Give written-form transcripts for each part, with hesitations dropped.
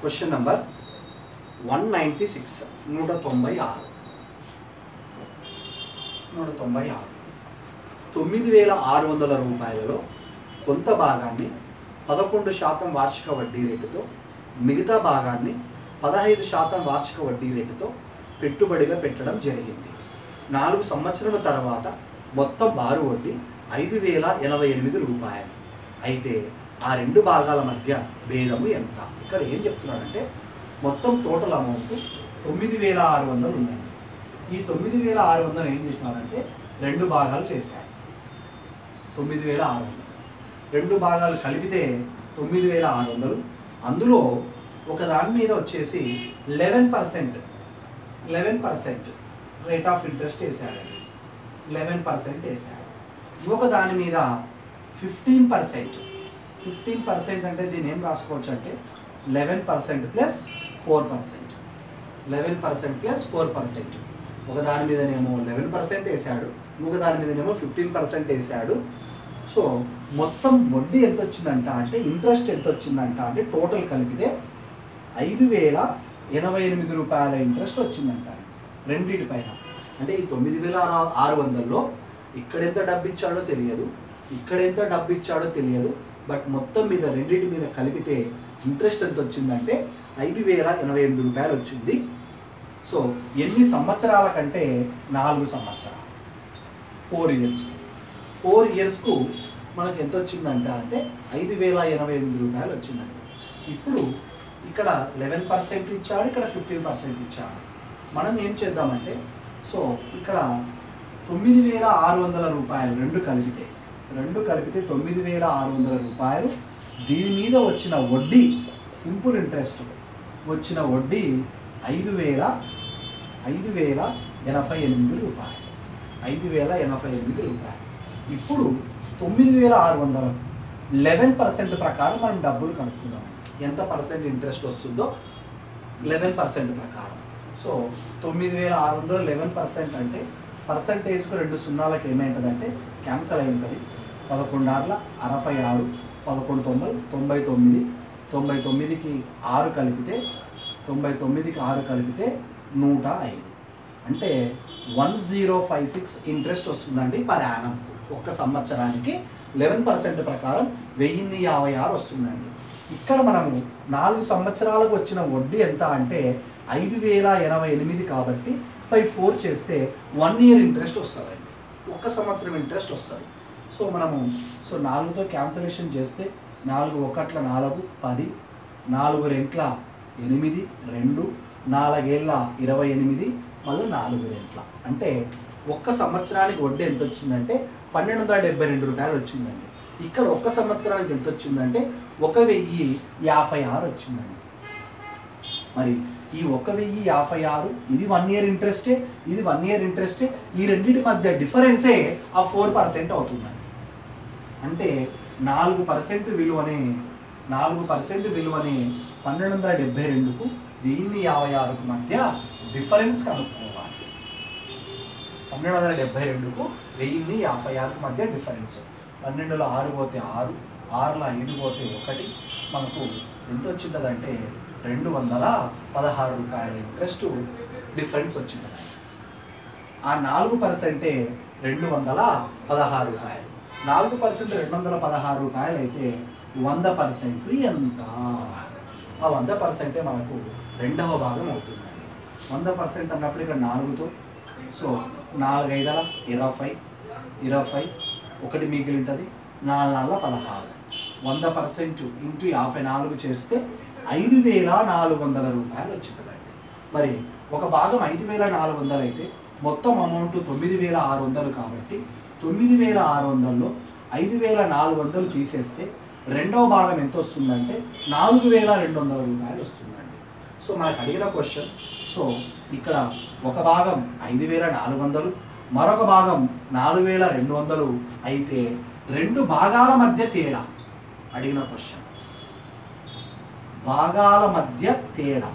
Question number 196 196 9,600 రూపాయలలో కొంత భాగాన్ని 11% వార్షిక వడ్డీ రేటుతో మిగతా భాగాన్ని 15% వార్షిక వడ్డీ రేటుతో పెట్టుబడిగా పెట్టడం జరిగింది. 4 సంవత్సరాల తర్వాత మొత్తం బారు వడ్డీ 5,088 రూపాయలు. అయితే ఆ రెండు భాగాల మధ్య భేదము ఎంత? ఇక్కడ ఏం చెప్తున్నాడంటే మొత్తం టోటల్ అమౌంట్ 9,600 ఉందండి. ఈ 9,600 ఏం చేసినారంటే రెండు భాగాలు చేశారు. 9,600 రెండు భాగాలు కలిపితే 9,600. అందులో ఒక దాని మీద వచ్చేసి 11% రేట్ ఆఫ్ ఇంట్రెస్ట్ వేసాడండి. 11% వేసాడు. ఇంకొక దాని మీద 15% అంటే దీన్ని ఏం రాసుకోవచ్చు అంటే 11% ప్లస్ 4%. 11% ప్లస్ 4%. ఒక దాని మీదనేమో 11% వేసాడు, ఇంకొక దాని మీదనేమో 15% వేసాడు. సో మొత్తం వడ్డీ ఎంత వచ్చిందంట అంటే ఇంట్రెస్ట్ ఎంత వచ్చిందంట అంటే టోటల్ కలిపితే 5,088 రూపాయల ఇంట్రెస్ట్ వచ్చిందంట రెండింటిపైన. అంటే ఈ 9,600లో ఇక్కడెంత డబ్బు ఇచ్చాడో తెలియదు, ఇక్కడెంత డబ్బు ఇచ్చాడో తెలియదు, బట్ మొత్తం మీద రెండింటి మీద కలిపితే ఇంట్రెస్ట్ ఎంత వచ్చిందంటే 5,088 రూపాయలు వచ్చింది. సో ఎన్ని సంవత్సరాల కంటే 4 సంవత్సరాలు, 4 ఇయర్స్కు మనకు ఎంత వచ్చిందంట అంటే 5,088 రూపాయలు వచ్చిందండి. ఇప్పుడు ఇక్కడ 11% ఇచ్చాడు, ఇక్కడ 15% ఇచ్చాడు. మనం ఏం చేద్దామంటే సో ఇక్కడ 9,600 రూపాయలు రెండు కలిపితే 9,600 రూపాయలు. దీని మీద వచ్చిన వడ్డీ సింపుల్ ఇంట్రెస్ట్ వచ్చిన వడ్డీ 5,088 రూపాయలు. 5,088 రూపాయలు. ఇప్పుడు 9,600 11% ప్రకారం మనం డబ్బులు కనుక్కుందాం. ఎంత పర్సెంట్ ఇంట్రెస్ట్ వస్తుందో 11% ప్రకారం. సో 9,600 11% అంటే పర్సంటేజ్కు 2 సున్నాలకు ఏమైంటుందంటే క్యాన్సల్ అయి ఉంటుంది. 11 66, 11 99, 99కి 6 కలిపితే 105 అంటే 1056 ఇంట్రెస్ట్ వస్తుందండి పర్ యానం. ఒక్క సంవత్సరానికి 11% ప్రకారం 1056 వస్తుందండి. ఇక్కడ మనము 4 సంవత్సరాలకు వచ్చిన వడ్డీ ఎంత అంటే 5,088 కాబట్టి బై 4 చేస్తే 1 ఇయర్ ఇంట్రెస్ట్ వస్తుందండి. ఒక్క సంవత్సరం ఇంట్రెస్ట్ వస్తుంది. సో మనము 4తో క్యాన్సలేషన్ చేస్తే 4 1 4 10, 4 2 8 2, 4 ఏళ్ళ 28, మళ్ళీ 4 2 అంటే ఒక్క సంవత్సరానికి వడ్డీ ఎంత వచ్చిందంటే 1,272 రూపాయలు వచ్చిందండి. ఇక్కడ ఒక్క సంవత్సరానికి ఎంత వచ్చిందంటే 1,056 వచ్చిందండి. మరి ఈ 1,056 ఇది 1 ఇయర్ ఇంట్రెస్టే, ఇది 1 ఇయర్ ఇంట్రెస్టే. ఈ రెండింటి మధ్య డిఫరెన్సే ఆ 4% అవుతుందండి. అంటే 4% విలువనే 1,272కు 1,056కు మధ్య డిఫరెన్స్ కనుక్కోవాలి. 1,272కు 1,056కు మధ్య డిఫరెన్స్. 12లో 6 పోతే 6, 6లో 5 పోతే 1, మనకు ఎంత వచ్చిందంటే 216 రూపాయల ఇంట్రెస్ట్ డిఫరెన్స్ వచ్చింది. ఆ 4% 216 రూపాయలు. 4% 216 రూపాయలు అయితే 100% ఎంత? ఆ 100% మనకు రెండవ భాగం అవుతుందండి. 100% అన్నప్పుడు ఇక్కడ 4తో సో 4 5 20, 1 మిగిలి ఉంటుంది. 4 4 16. 100% ఇంటూ 54 చేస్తే 5,400 రూపాయలు వచ్చిందండి. మరి ఒక భాగం 5,400 అయితే మొత్తం అమౌంట్ 9,600 కాబట్టి 9,600లో 5,400 తీసేస్తే రెండవ భాగం ఎంత వస్తుందంటే 4,200 రూపాయలు వస్తుందండి. సో మనకు అడిగిన క్వశ్చన్ సో ఇక్కడ ఒక భాగం 5,400, మరొక భాగం 4,200 అయితే రెండు భాగాల మధ్య తేడా అడిగిన క్వశ్చన్. భాగాల మధ్య తేడా,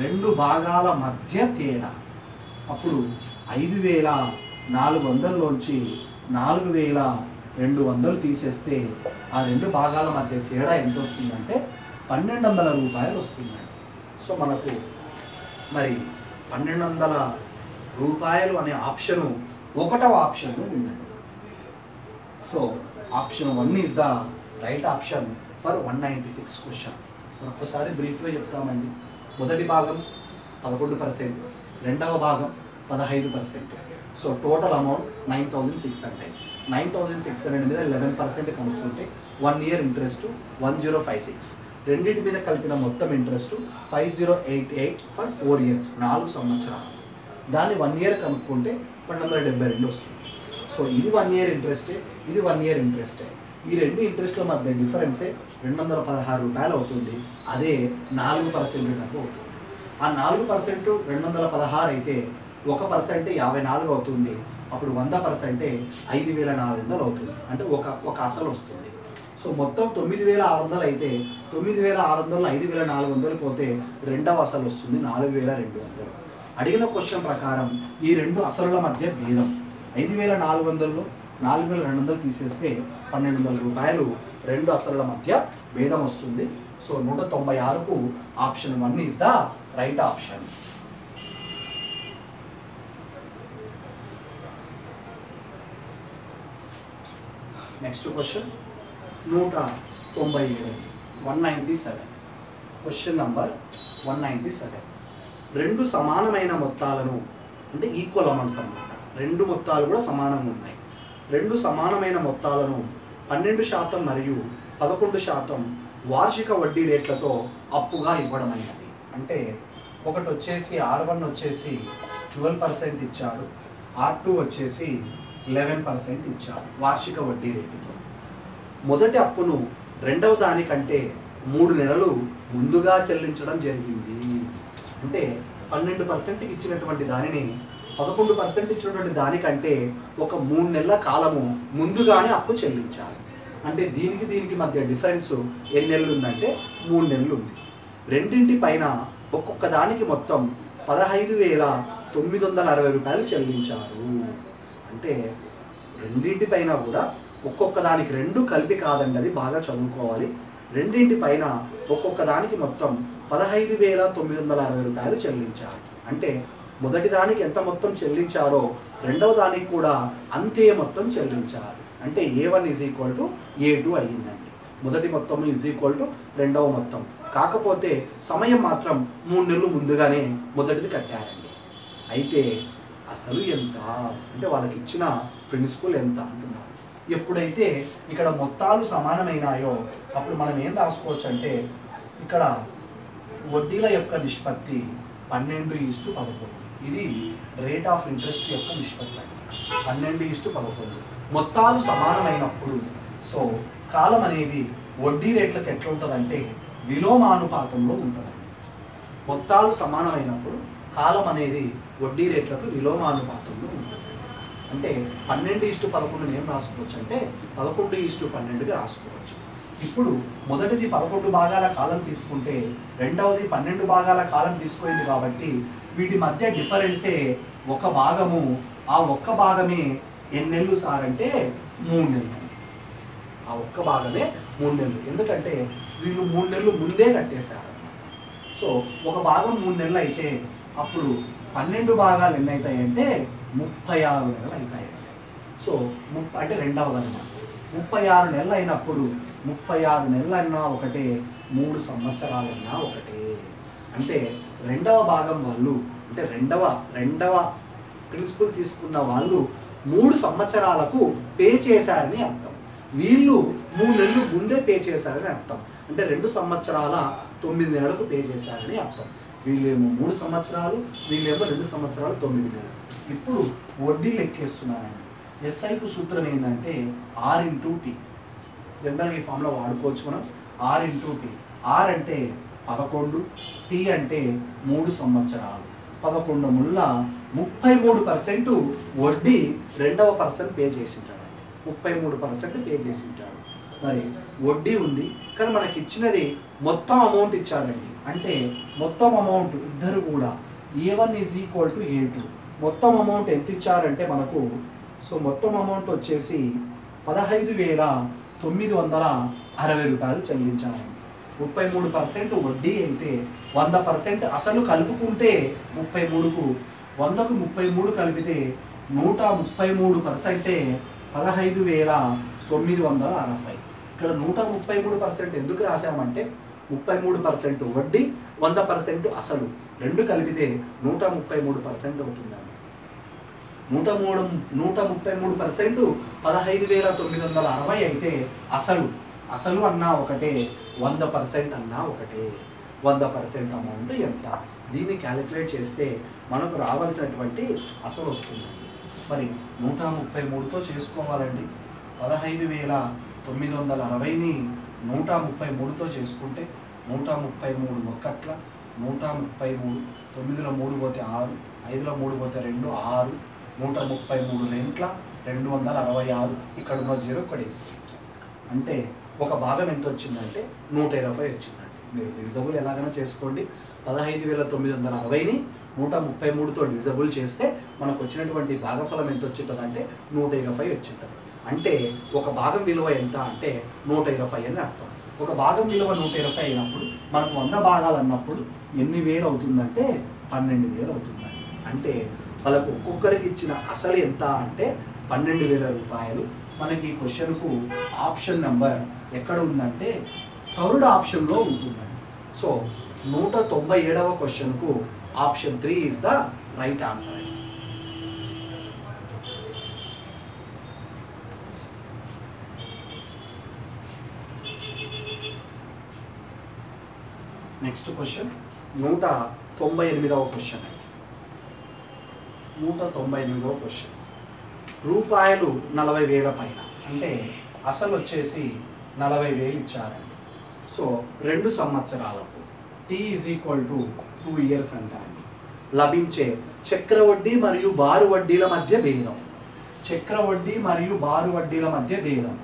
రెండు భాగాల మధ్య తేడా. అప్పుడు 5,400లోంచి 4,200 తీసేస్తే ఆ రెండు భాగాల మధ్య తేడా ఎంత వస్తుందంటే 1200 రూపాయలు వస్తుందండి. సో మనకు మరి 1200 రూపాయలు అనే ఆప్షను 1వ ఆప్షన్లో ఉందండి. So option 1 is the right option for 196 question. ఒక్కసారి బ్రీఫ్గా చెప్తామండి. మొదటి భాగం 11%, రెండవ భాగం 15%. So total amount 9600. 9600 మీద 11% కనుక్కుంటే 1 ఇయర్ ఇంట్రెస్ట్ 1056. రెండింటి మీద కలిపిన మొత్తం ఇంట్రెస్ట్ 5088 ఫర్ 4 ఇయర్స్, 4 సంవత్సరాలు. దాన్ని 1 ఇయర్ కనుక్కుంటే 1272 వస్తుంది. సో ఇది 1 ఇయర్ ఇంట్రెస్టే, ఇది 1 ఇయర్ ఇంట్రెస్టే. ఈ రెండు ఇంట్రెస్ట్ల మధ్య డిఫరెన్సే 216 రూపాయలు అవుతుంది. అదే 4% డబ్బు అవుతుంది. ఆ 4% 216 అయితే 1% 54 అవుతుంది. అప్పుడు 100% 5400 అవుతుంది. అంటే ఒక అసలు వస్తుంది. సో మొత్తం 9600 అయితే 9600 5400 పోతే రెండవ అసలు వస్తుంది 4200. అడిగిన క్వశ్చన్ ప్రకారం ఈ రెండు అసలుల మధ్య భేదం 5400లో 4200 తీసేస్తే 1200 రూపాయలు రెండు అసలుల మధ్య భేదం వస్తుంది. సో 196కు option 1 is the right option. Next question 197, 197. Question number 197. రెండు సమానమైన మొత్తాలను, అంటే ఈక్వల్ అమౌంట్స్ అన్నమాట, రెండు మొత్తాలు కూడా సమానంగా ఉన్నాయి. రెండు సమానమైన మొత్తాలను 12% మరియు 11% వార్షిక వడ్డీ రేట్లతో అప్పుగా ఇవ్వడమైనది. అంటే ఒకటి వచ్చేసి R1 వచ్చేసి 12% ఇచ్చాడు, R2 వచ్చేసి 11% ఇచ్చాడు వార్షిక వడ్డీ రేటుతో. మొదటి అప్పును రెండవ దానికంటే 3 నెలలు ముందుగా చెల్లించడం జరిగింది. అంటే 12% ఇచ్చినటువంటి దానిని 11% ఇచ్చినటువంటి దానికంటే ఒక 3 నెలల కాలము ముందుగానే అప్పు చెల్లించాలి. అంటే దీనికి మధ్య డిఫరెన్స్ ఎన్ని నెలలు ఉందంటే 3 నెలలు ఉంది. రెండింటి పైన ఒక్కొక్క దానికి మొత్తం 15,960 రూపాయలు చెల్లించారు. అంటే రెండింటి పైన కూడా ఒక్కొక్క దానికి, రెండు కలిపి కాదండి, అది బాగా చదువుకోవాలి. రెండింటి పైన ఒక్కొక్క దానికి మొత్తం 15,960 రూపాయలు చెల్లించారు. అంటే మొదటి దానికి ఎంత మొత్తం చెల్లించారో రెండవ దానికి కూడా అంతే మొత్తం చెల్లించారు. అంటే A1 is equal to A2 అయ్యిందండి. మొదటి మొత్తం ఈజ్ ఈక్వల్ టు రెండవ మొత్తం. కాకపోతే సమయం మాత్రం 3 నెలలు ముందుగానే మొదటిది కట్టారండి. అయితే అసలు ఎంత అంటే వాళ్ళకి ఇచ్చిన ప్రిన్సిపల్ ఎంత అంటున్నారు. ఎప్పుడైతే ఇక్కడ మొత్తాలు సమానమైనాయో అప్పుడు మనం ఏం రాసుకోవచ్చు అంటే ఇక్కడ వడ్డీల యొక్క నిష్పత్తి 12:11. ఇది రేట్ ఆఫ్ ఇంట్రెస్ట్ యొక్క నిష్పత్తి. 12:11. మొత్తాలు సమానమైనప్పుడు సో కాలం అనేది వడ్డీ రేట్లకు ఎట్లా ఉంటుందంటే విలోమానుపాతంలో ఉంటుందండి. మొత్తాలు సమానమైనప్పుడు కాలం అనేది వడ్డీ రేట్లకు విలోమానుపాతంలో ఉంటుంది. అంటే 12:11 ఏం రాసుకోవచ్చు అంటే 11:12గా రాసుకోవచ్చు. ఇప్పుడు మొదటిది 11 భాగాల కాలం తీసుకుంటే రెండవది 12 భాగాల కాలం తీసుకుంది కాబట్టి వీటి మధ్య డిఫరెన్సే ఒక భాగము. ఆ ఒక్క భాగమే ఎన్ని నెలలు సార్ అంటే 3 నెలలు. ఆ ఒక్క భాగమే 3 నెలలు. ఎందుకంటే వీళ్ళు 3 నెలలు ముందే కట్టేశారు. సో ఒక భాగం 3 నెలలు అయితే అప్పుడు 12 భాగాలు ఎన్ని అవుతాయి అంటే 36 నెలలు అవుతాయి. సో అంటే రెండవది అన్నమాట. 36 నెలలు అయినప్పుడు 36 నెలలు అన్నా ఒకటే, 3 సంవత్సరాలన్నా ఒకటే. అంటే రెండవ భాగం వాళ్ళు అంటే రెండవ ప్రిన్సిపల్ తీసుకున్న వాళ్ళు 3 సంవత్సరాలకు పే చేశారని అర్థం. వీళ్ళు 3 నెలలు ముందే పే చేశారని అర్థం. అంటే 2 సంవత్సరాల 9 నెలలకు పే చేశారని అర్థం. వీళ్ళేమో 3 సంవత్సరాలు, వీళ్ళేమో 2 సంవత్సరాలు 9 నెలలు. ఇప్పుడు వడ్డీ లెక్కేస్తున్నానండి. ఎస్ఐకు సూత్రం ఏంటంటే R/T. జనరల్గా ఈ ఫామ్లో వాడుకోవచ్చు మనం. R/T. R అంటే 11, T అంటే 3 సంవత్సరాలు. 11 ముళ్ళ 33% వడ్డీ రెండవ పర్సన్ పే చేసింటాడు. 33% పే చేసింటాడు. మరి వడ్డీ ఉంది కానీ మనకి ఇచ్చినది మొత్తం అమౌంట్ ఇచ్చాడండి. అంటే మొత్తం అమౌంట్ ఇద్దరు కూడా A1 is equal to A2. మొత్తం అమౌంట్ ఎంత ఇచ్చారంటే మనకు సో మొత్తం అమౌంట్ వచ్చేసి 15,960 రూపాయలు చెల్లించారండి. 33% వడ్డీ అయితే 100% అసలు కలుపుకుంటే 33కు 100కు 33 కలిపితే 133% 15,960. ఇక్కడ 133% ఎందుకు రాసామంటే 33% వడ్డీ 100% అసలు రెండు కలిపితే 133% అవుతుందండి. 133% 15,960 అయితే అసలు అన్నా ఒకటే, 100% అన్నా ఒకటే. 100% అమౌంట్ ఎంత? దీన్ని క్యాలిక్యులేట్ చేస్తే మనకు రావాల్సినటువంటి అసలు వస్తుందండి. మరి 133తో చేసుకోవాలండి. 15,960ని 133తో చేసుకుంటే 133 ఒక్కట్ల 133, 9లో 3 పోతే 6, 5లో 3 పోతే 2 6, 133 రెంట్ల 266. ఇక్కడ ఉన్న 0 ఇక్కడ వేసుకోండి. అంటే ఒక భాగం ఎంత వచ్చిందంటే 120 వచ్చిందండి. మీరు డివిజబుల్ ఎలాగైనా చేసుకోండి. 15,960ని 133తో డివిజబుల్ చేస్తే మనకు వచ్చినటువంటి భాగఫలం ఎంత వచ్చింటుంది అంటే 120 వచ్చింటుంది. అంటే ఒక భాగం విలువ ఎంత అంటే 120 అని అర్థం. ఒక భాగం విలువ 120 అయినప్పుడు మనకు 100 భాగాలు అన్నప్పుడు ఎన్ని వేలు అవుతుందంటే 12,000 అవుతుందండి. అంటే వాళ్ళకు ఒక్కొక్కరికి ఇచ్చిన అసలు ఎంత అంటే 12,000 రూపాయలు. మనకి ఈ క్వశ్చన్కు ఆప్షన్ నెంబర్ ఎక్కడ ఉందంటే థర్డ్ ఆప్షన్లో ఉంటుందండి. సో 197వ క్వశ్చన్కు option 3 is the right answer. Next question 198వ క్వశ్చన్ అండి. 198వ క్వశ్చన్ రూపాయలు 40,000 పైన అంటే అసలు వచ్చేసి 40,000 ఇచ్చారండి. సో 2 సంవత్సరాలకు T = 2 years అంటారండి. లభించే చక్రవడ్డీ మరియు బారు వడ్డీల మధ్య భేదం. చక్రవడ్డీ మరియు బారు వడ్డీల మధ్య భేదం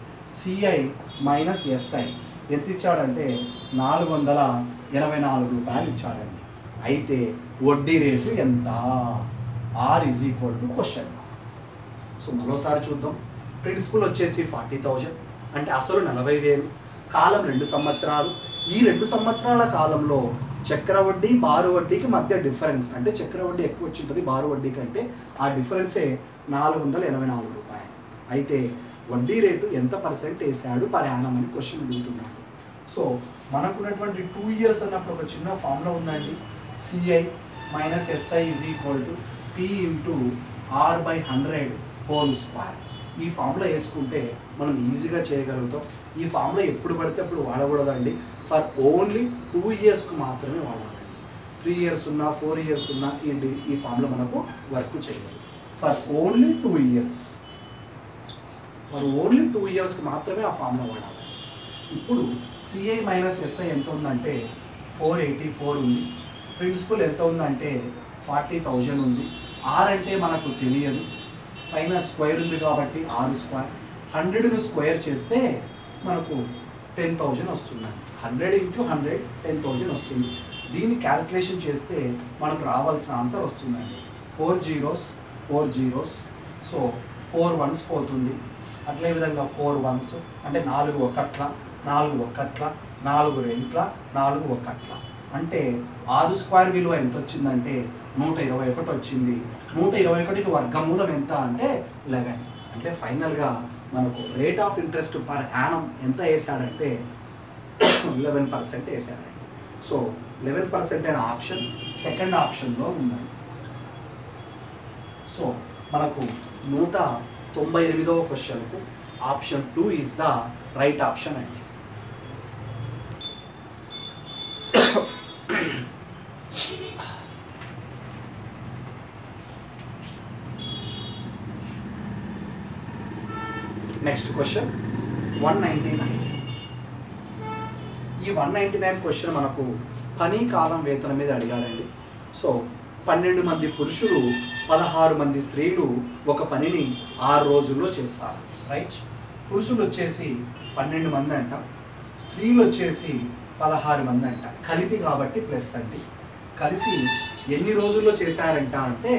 CI మైనస్ SI ఎంత ఇచ్చాడంటే 484 రూపాయలు ఇచ్చాడండి. అయితే వడ్డీ రేటు ఎంత? R = question. సో మరోసారి చూద్దాం. ప్రిన్సిపల్ వచ్చేసి 40,000 అంటే అసలు 40,000, కాలం 2 సంవత్సరాలు. ఈ 2 సంవత్సరాల కాలంలో చక్రవడ్డీ బారు వడ్డీకి మధ్య డిఫరెన్స్ అంటే చక్రవడ్డీ ఎక్కువ వచ్చి ఉంటుంది బారు వడ్డీ కంటే, ఆ డిఫరెన్సే 484 రూపాయలు. అయితే వడ్డీ రేటు ఎంత % వేసాడు పర్ యానం అని క్వశ్చన్ అడుగుతున్నాడు. సో మనకున్నటువంటి 2 years అన్నప్పుడు ఒక చిన్న ఫార్ములా ఉందండి. CI minus SI = P × R/100 whole square. ఈ ఫార్ములా వేసుకుంటే మనం ఈజీగా చేయగలుగుతాం. ఈ ఫార్ములా ఎప్పుడు పడితే అప్పుడు వాడకూడదండి. ఫర్ ఓన్లీ 2 yearsకు మాత్రమే వాడాలండి. 3 years ఉన్నా 4 years ఉన్నా ఈ ఫార్ములా మనకు వర్క్ చేయదు. For only 2 years, for only 2 yearsకి మాత్రమే ఆ ఫార్ములా వాడాలి. ఇప్పుడు CI మైనస్ SI ఎంత ఉందంటే 484 ఉంది. ప్రిన్సిపల్ ఎంత ఉందంటే 40,000 ఉంది. R అంటే మనకు తెలియదు, పైన స్క్వేర్ ఉంది కాబట్టి R². 100ను స్క్వేర్ చేస్తే మనకు 10,000 వస్తుందండి. 100 × 100 10,000 వస్తుంది. దీన్ని క్యాలిక్యులేషన్ చేస్తే మనకు రావాల్సిన ఆన్సర్ వస్తుందండి. 4 zeros, సో 4 ones పోతుంది. అట్లే విధంగా 4 ones అంటే 4 ఒకట్ల, 4 ఒకట్ల, 4 రెంట్ల, 4 ఒకట్ల. అంటే R² విలువ ఎంత వచ్చిందంటే 121 వచ్చింది. 121కి వర్గమూలం ఎంత అంటే 11. అంటే ఫైనల్గా మనకు rate of interest per annum ఎంత వేసాడంటే 11% వేసాడండి. సో 11% అనే ఆప్షన్ సెకండ్ ఆప్షన్లో ఉందండి. సో మనకు 198వ క్వశ్చన్కు option 2 is the right option అండి. Next question 199. ఈ 199 క్వశ్చన్ మనకు పని కాలం వేతనం మీద అడిగాడండి. సో 12 మంది పురుషులు 16 మంది స్త్రీలు ఒక పనిని 6 రోజుల్లో చేస్తారు. రైట్. పురుషులు వచ్చేసి 12 మంది అంట, స్త్రీలు వచ్చేసి 16 మంది అంట. కలిపి కాబట్టి ప్లస్ అండి. కలిసి ఎన్ని రోజుల్లో చేశారంట అంటే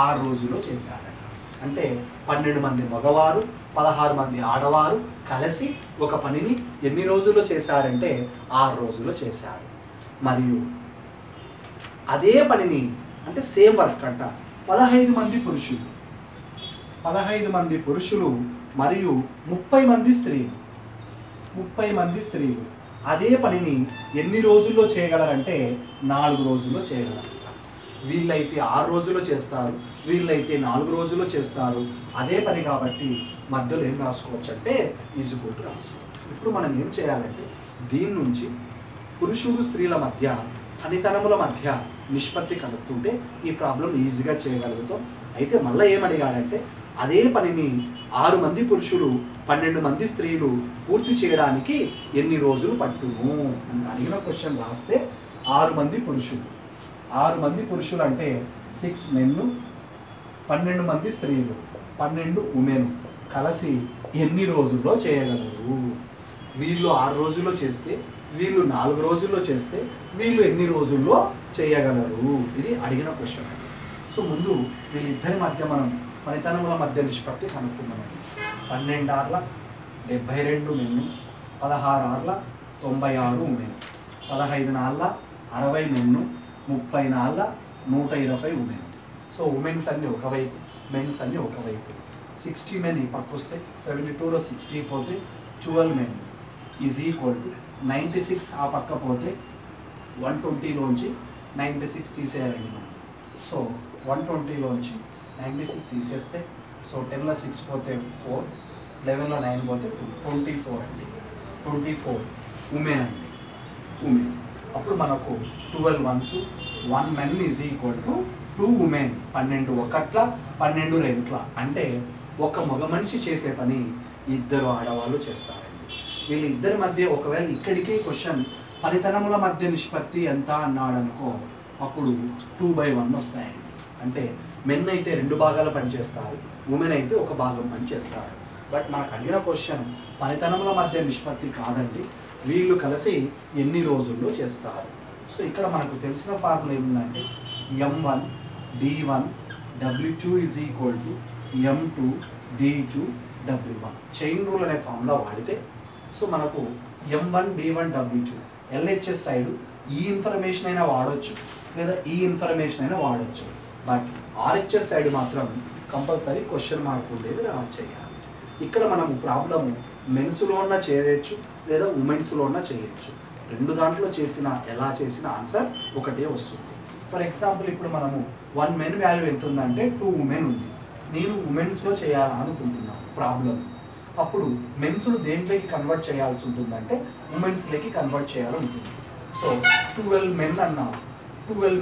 6 రోజుల్లో చేశారంట. అంటే 12 మంది మగవారు 16 మంది ఆడవారు కలిసి ఒక పనిని ఎన్ని రోజుల్లో చేశారంటే 6 రోజుల్లో చేశారు. మరియు అదే పనిని అంటే సేమ్ వర్క్ అంట 15 మంది పురుషులు మరియు 30 మంది స్త్రీలు అదే పనిని ఎన్ని రోజుల్లో చేయగలరంటే 4 రోజుల్లో చేయగలరు. వీళ్ళైతే 6 రోజుల్లో చేస్తారు, వీళ్ళైతే 4 రోజుల్లో చేస్తారు. అదే పని కాబట్టి మధ్యలో ఏం రాసుకోవచ్చు అంటే ఈజ్ఈక్వల్ టు రాసుకోవచ్చు. ఇప్పుడు మనం ఏం చేయాలంటే దీని నుంచి పురుషుడు స్త్రీల మధ్య పనితనముల మధ్య నిష్పత్తి కనుక్కుంటే ఈ ప్రాబ్లం ఈజీగా చేయగలుగుతాం. అయితే మళ్ళీ ఏమడిగాడంటే అదే పనిని 6 మంది పురుషులు 12 మంది స్త్రీలు పూర్తి చేయడానికి ఎన్ని రోజులు పట్టును అని అడిగిన క్వశ్చన్ రాస్తే 6 మంది పురుషులు అంటే 6 మెన్, 12 మంది స్త్రీలు 12 ఉమెన్ కలిసి ఎన్ని రోజుల్లో చేయగలరు? వీళ్ళు 6 రోజుల్లో చేస్తే, వీళ్ళు 4 రోజుల్లో చేస్తే, వీళ్ళు ఎన్ని రోజుల్లో చేయగలరు? ఇది అడిగిన క్వశ్చన్. సో ముందు వీళ్ళిద్దరి మధ్య మనం పనితనముల మధ్య నిష్పత్తి కనుక్కుందామండి. 12 ఆర్ల 72 మెన్ను, 16 ఆర్ల 96 ఉమెన్, 15 నాళ్ళ 60 మెన్ను, 30 నాళ్ళ 120 ఉమెన్. సో ఉమెన్స్ అన్ని ఒకవైపు, మెన్స్ అన్ని ఒకవైపు. 60 మెన్ ఈ పక్క వస్తే 72లో 60 పోతే 12 మెన్ ఈజ్ ఈక్వల్ టు 96 ఆ పక్క పోతే 120లోంచి 96 తీసేయాలండి మనం. సో 120లోంచి 96 తీసేస్తే సో 10లో 6 పోతే 4, 11లో 9 పోతే 24 అండి. 24 ఉమెన్ అండి, ఉమెన్. అప్పుడు మనకు 12 once 1 men is equal to 2 women. 12 ఒకట్ల 12 రెంట్ల అంటే ఒక మగ మనిషి చేసే పని 2 ఆడవాళ్ళు చేస్తారండి. వీళ్ళిద్దరి మధ్య ఒకవేళ ఇక్కడికే క్వశ్చన్ పనితనముల మధ్య నిష్పత్తి ఎంత అన్నాడు అనుకో, అప్పుడు 2/1 వస్తాయండి. అంటే మెన్ అయితే 2 భాగాలు పనిచేస్తారు, ఉమెన్ అయితే 1 భాగం పనిచేస్తారు. బట్ మనకు అడిగిన క్వశ్చన్ పనితనముల మధ్య నిష్పత్తి కాదండి, వీళ్ళు కలిసి ఎన్ని రోజుల్లో చేస్తారు. సో ఇక్కడ మనకు తెలిసిన ఫార్ములా ఏముందంటే M1 D1 W2 is equal to M2 D2 W1. Chain rule అనే ఫార్ములా వాడితే సో మనకు M1 D1 W2 LHS side ఈ ఇన్ఫర్మేషన్ అయినా వాడవచ్చు లేదా ఈ ఇన్ఫర్మేషన్ అయినా వాడవచ్చు. బట్ RHS సైడ్ మాత్రం కంపల్సరీ క్వశ్చన్ మార్క్ ఉండేది చేయాలి. ఇక్కడ మనము ప్రాబ్లము మెన్స్లో ఉన్న చేయవచ్చు లేదా ఉమెన్స్లో ఉన్న చేయవచ్చు. 2 దాంట్లో ఎలా చేసిన ఆన్సర్ ఒకటే వస్తుంది. ఫర్ ఎగ్జాంపుల్ ఇప్పుడు మనము 1 మెన్ వాల్యూ ఎంత ఉందంటే 2 ఉమెన్ ఉంది. నేను ఉమెన్స్లో చేయాలనుకుంటున్నాను ప్రాబ్లం. అప్పుడు మెన్స్ను దేంట్లోకి కన్వర్ట్ చేయాల్సి ఉంటుందంటే ఉమెన్స్లోకి కన్వర్ట్ చేయాలని ఉంటుంది. సో 12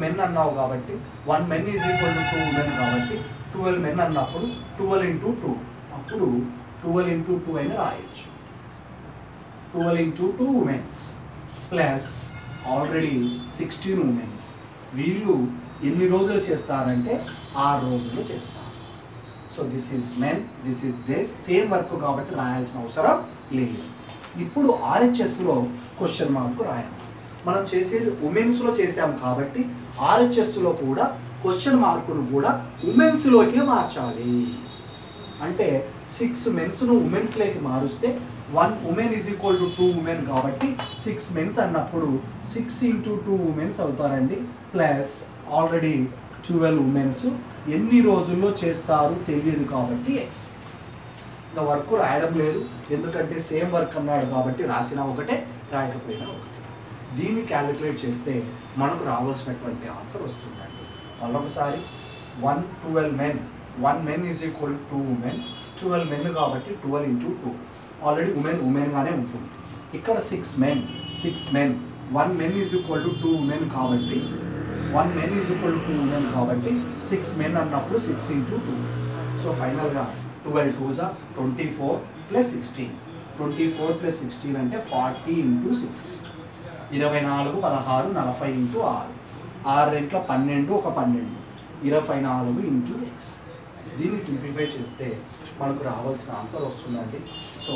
మెన్ అన్నావు కాబట్టి 1 men is equal to 2 women కాబట్టి 12 మెన్ అన్నప్పుడు 12 into 2 అప్పుడు 12 into 2 అయినా రాయొచ్చు. 12 into 2 women's plus already 16 women's. వీళ్ళు ఎన్ని రోజులు చేస్తారంటే 6 రోజులు చేస్తారు. So this is men, this is days, same work కాబట్టి రాయాల్సిన అవసరం లేదు. ఇప్పుడు RHSలో క్వశ్చన్ మార్క్ రాయాలి. మనం చేసేది ఉమెన్స్లో చేసాం కాబట్టి RHSలో కూడా క్వశ్చన్ మార్కును కూడా ఉమెన్స్లోకి మార్చాలి. అంటే 6 మెన్స్ను ఉమెన్స్లోకి మారుస్తే 1 women is equal to 2 women కాబట్టి 6 మెన్స్ అన్నప్పుడు 6 into 2 ఉమెన్స్ అవుతారండి. ప్లస్ ఆల్రెడీ 12 ఉమెన్స్ ఎన్ని రోజుల్లో చేస్తారు తెలియదు కాబట్టి X. ఇంకా వర్క్ రాయడం లేదు ఎందుకంటే సేమ్ వర్క్ అన్నాడు కాబట్టి రాసిన ఒకటే రాయకపోయినా ఒకటే. దీన్ని క్యాలిక్యులేట్ చేస్తే మనకు రావాల్సినటువంటి ఆన్సర్ వస్తుందండి. మళ్ళొకసారి 12 men, 1 men is equal to 2 women, 12 men కాబట్టి 12 into 2 ఆల్రెడీ ఉమెన్గానే ఉంటుంది. ఇక్కడ 6 men, 1 men is equal to 2 women కాబట్టి 1 men is equal to 2 women కాబట్టి 6 మెన్ అన్నప్పుడు 6 into 2. సో ఫైనల్గా 12 2s 24 ప్లస్ 16, 24 ప్లస్ 16 అంటే 40 into 6, 24 16 40 into 6, 6 రెంట్ల 12 ఒక 12, 24 into X. దీన్ని సింప్లిఫై చేస్తే మనకు రావాల్సిన ఆన్సర్ వస్తుందండి. సో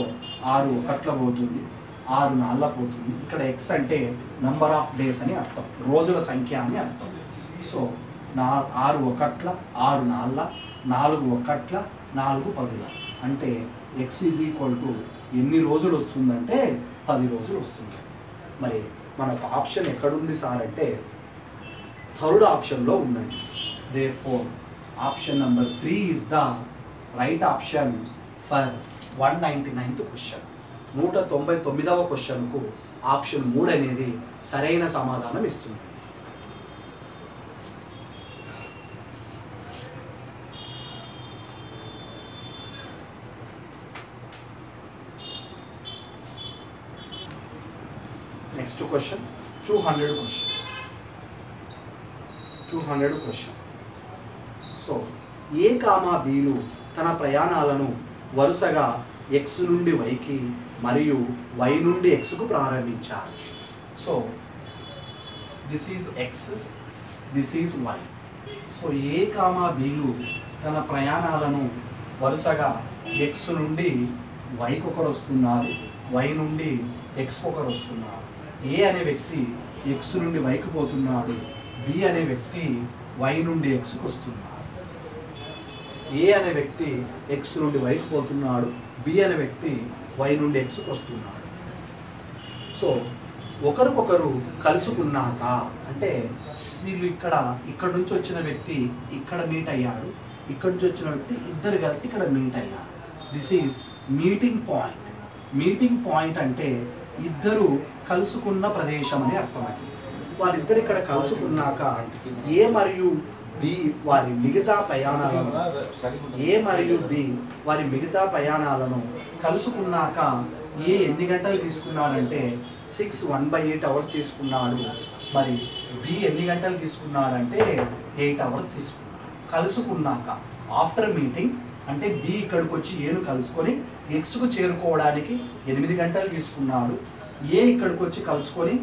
6 ఒకట్ల పోతుంది, 6 నాళ్ళ పోతుంది. ఇక్కడ X అంటే నంబర్ ఆఫ్ డేస్ అని అర్థం, రోజుల సంఖ్య అని అర్థం. సో 6 ఒకట్ల 6 నాళ్ళ, 4 ఒకట్ల 4 పదుల అంటే ఎక్స్ ఈజ్ ఈక్వల్ టు ఎన్ని రోజులు వస్తుందంటే 10 రోజులు వస్తుంది. మరి మనకు ఆప్షన్ ఎక్కడుంది సార్ అంటే థర్డ్ ఆప్షన్లో ఉందండి. Therefore option number 3 is the right option for 199th question. 199వ క్వశ్చన్కు ఆప్షన్ 3 అనేది సరైన సమాధానం ఇస్తుంది. Next question 200 question. So A comma బీలు తన ప్రయాణాలను వరుసగా ఎక్స్ నుండి వైకి మరియు వై నుండి ఎక్స్కు ప్రారంభించాలి. So this is X, this is Y. So A comma బీలు తన ప్రయాణాలను వరుసగా ఎక్స్ నుండి వైకి ఒకరు వస్తున్నారు, వై నుండి ఎక్స్కి ఒకరు వస్తున్నారు. ఏ అనే వ్యక్తి ఎక్స్ నుండి వైకి పోతున్నాడు, బి అనే వ్యక్తి వై నుండి ఎక్స్కి వస్తున్నాడు. ఏ అనే వ్యక్తి ఎక్స్ నుండి వైకి పోతున్నాడు, బి అనే వ్యక్తి వై నుండి ఎక్స్కి వస్తున్నాడు. సో ఒకరికొకరు కలుసుకున్నాక అంటే వీళ్ళు ఇక్కడ నుంచి వచ్చిన వ్యక్తి ఇక్కడ మీట్ అయ్యాడు, ఇక్కడ నుంచి వచ్చిన వ్యక్తి ఇద్దరు కలిసి ఇక్కడ మీట్ అయ్యారు. This is meeting point. Meeting point అంటే ఇద్దరు కలుసుకున్న ప్రదేశం అని అర్థమైంది. వాళ్ళిద్దరు ఇక్కడ కలుసుకున్నాక ఏ మరియు బి వారి మిగతా ప్రయాణాలను కలుసుకున్నాక ఏ ఎన్ని గంటలు తీసుకున్నాడంటే 1/8 అవర్స్ తీసుకున్నాడు. మరి బి ఎన్ని గంటలు తీసుకున్నాడంటే 8 అవర్స్ తీసుకున్నాడు. కలుసుకున్నాక ఆఫ్టర్ మీటింగ్ అంటే బి ఇక్కడికి వచ్చి ఏను కలుసుకొని ఎక్స్కు చేరుకోవడానికి 8 గంటలు తీసుకున్నాడు. ఏ ఇక్కడికి వచ్చి కలుసుకొని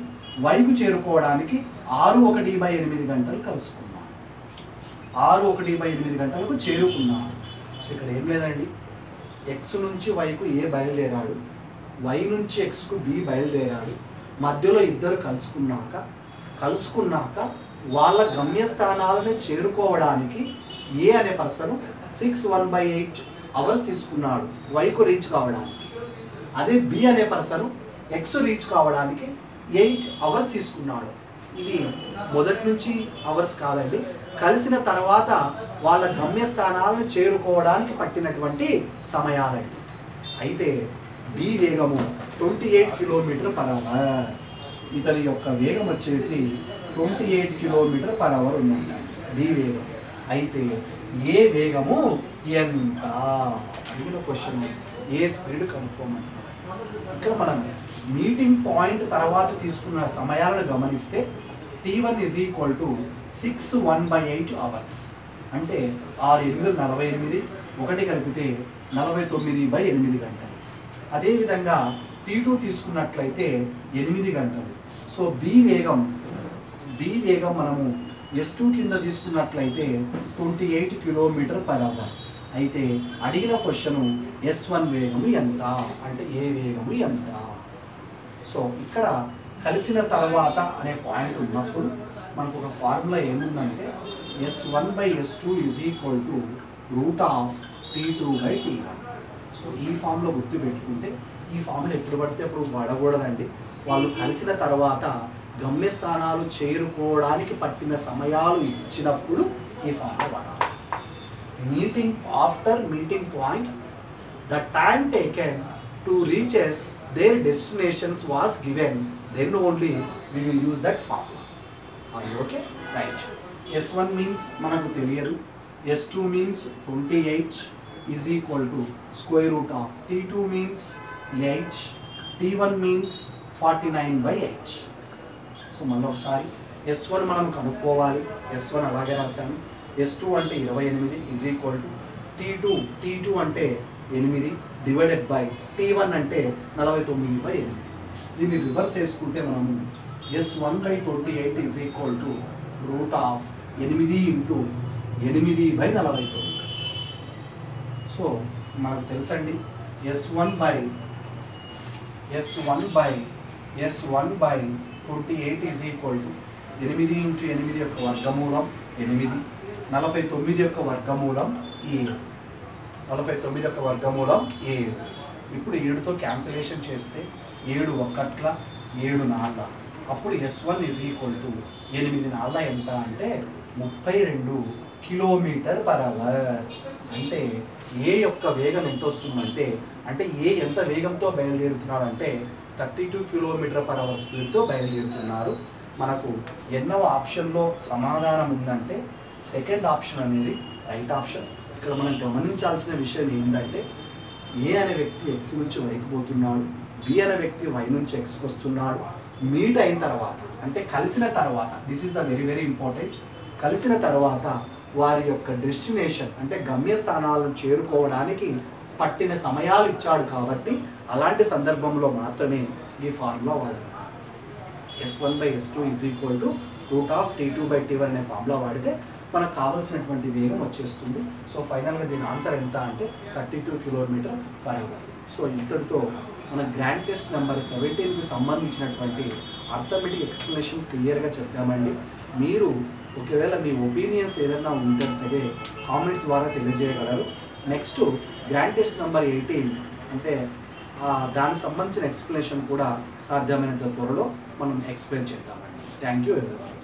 వైకు చేరుకోవడానికి 6/1/8 గంటలు కలుసుకున్నాడు. 6/1/8 గంటలకు చేరుకున్నాడు. సో ఇక్కడ ఏం లేదండి, ఎక్స్ నుంచి వైకు ఏ బయలుదేరాడు, వై నుంచి ఎక్స్కు బి బయలుదేరాడు. మధ్యలో ఇద్దరు కలుసుకున్నాక వాళ్ళ గమ్యస్థానాలను చేరుకోవడానికి ఏ అనే పర్సన్ 1/8 అవర్స్ తీసుకున్నాడు వైకు రీచ్ కావడానికి. అదే బి అనే పర్సన్ ఎక్స్ రీచ్ కావడానికి 8 అవర్స్ తీసుకున్నాడు. ఇవి మొదటి నుంచి అవర్స్ కాదండి, కలిసిన తర్వాత వాళ్ళ గమ్యస్థానాలను చేరుకోవడానికి పట్టినటువంటి సమయాలండి. అయితే బి వేగము 28 km/h. ఇతని యొక్క వేగం వచ్చేసి 28 km/h ఉందండి బి వేగం. అయితే ఏ వేగము ఎంత అడిగిన క్వశ్చన్ ఏ స్పీడ్ కనుక్కోమని. ఇక్కడ మనం మీటింగ్ పాయింట్ తర్వాత తీసుకున్న సమయాలను గమనిస్తే T1 = 6/1/8 అవర్స్ అంటే 6 × 8 = 48, 1 కలిపితే 49/8 గంటలు. అదేవిధంగా T2 తీసుకున్నట్లయితే 8 గంటలు. సో బి వేగం మనము S2 కింద తీసుకున్నట్లయితే 28 km/h. అయితే అడిగిన క్వశ్చను S1 వేగము ఎంత అంటే ఏ వేగము ఎంత. సో ఇక్కడ కలిసిన తర్వాత అనే పాయింట్ ఉన్నప్పుడు మనకు ఒక ఫార్ములా ఏముందంటే S1/S2 = √T2/T1. సో ఈ ఫామ్లో గుర్తుపెట్టుకుంటే ఈ ఫామ్లో ఎప్పుడు పడితే అప్పుడు వాడకూడదండి. వాళ్ళు కలిసిన తర్వాత గమ్యస్థానాలు చేరుకోవడానికి పట్టిన సమయాలు ఇచ్చినప్పుడు ఈ ఫామ్లో వాడాలి. After meeting point the time taken to reaches their destinations was given, then only we will use that formula. Are you okay? Right. S1 means మనకు తెలియదు. S2 means 28 is equal to square root of T2 means 8, T1 means 49/8. So మళ్ళీ ఒకసారి S1 మనం కనుక్కోవాలి. S1 అలాగే రాశాను. S2 అంటే 28 is equal to T2 అంటే 8 డివైడెడ్ బై T1 అంటే 49/8. దీన్ని రివర్స్ చేసుకుంటే మనము S1/28 is equal to √8 × 8/49. So మనకు తెలుసండి S1/28 is equal to 8 × 8 యొక్క వర్గమూలం 8, 49 యొక్క వర్గమూలం 7. 49 యొక్క వర్గమూలం 7. ఇప్పుడు 7తో క్యాన్సిలేషన్ చేస్తే 7 ఒకట్ల 7 నాళ్ళ, అప్పుడు S1 ఈజ్ ఈక్వల్ టు 8 నాళ్ళ ఎంత అంటే 32 km/h. అంటే ఏ యొక్క వేగం ఎంత వస్తుందంటే, అంటే ఏ ఎంత వేగంతో బయలుదేరుతున్నాడు అంటే 32 km/h స్పీడ్తో బయలుదేరుతున్నారు. మనకు ఎన్నవ ఆప్షన్లో సమాధానం ఉందంటే సెకండ్ ఆప్షన్ అనేది రైట్ ఆప్షన్. ఇక్కడ మనం గమనించాల్సిన విషయం ఏంటంటే ఏ అనే వ్యక్తి ఎక్స్ నుంచి వైకి పోతున్నాడు, బి అనే వ్యక్తి వై నుంచి ఎక్స్కి వస్తున్నాడు. మీట్ అయిన తర్వాత అంటే కలిసిన తర్వాత, this is the very very important, కలిసిన తర్వాత వారి యొక్క డెస్టినేషన్ అంటే గమ్యస్థానాలను చేరుకోవడానికి పట్టిన సమయాలు ఇచ్చాడు. కాబట్టి అలాంటి సందర్భంలో మాత్రమే ఈ ఫార్ములా వాడాలి. S1/S2 is equal to √T2/T1 అనే ఫార్ములా వాడితే మనకు కావాల్సినటువంటి వేగం వచ్చేస్తుంది. సో ఫైనల్గా దీని ఆన్సర్ ఎంత అంటే 32 km/h. సో ఇంతటితో మన గ్రాండ్ టెస్ట్ నెంబర్ 17కి సంబంధించినటువంటి అర్థమెటిక్ ఎక్స్ప్లెనేషన్ క్లియర్గా చెప్పామండి. మీరు ఒకవేళ మీ ఒపీనియన్స్ ఏదైనా ఉంటే కామెంట్స్ ద్వారా తెలియజేయగలరు. నెక్స్ట్ గ్రాండ్ టెస్ట్ నెంబర్ 18 అంటే దానికి సంబంధించిన ఎక్స్ప్లెనేషన్ కూడా సాధ్యమైనంత త్వరలో మనం ఎక్స్ప్లెయిన్ చేద్దామండి. Thank you everyone.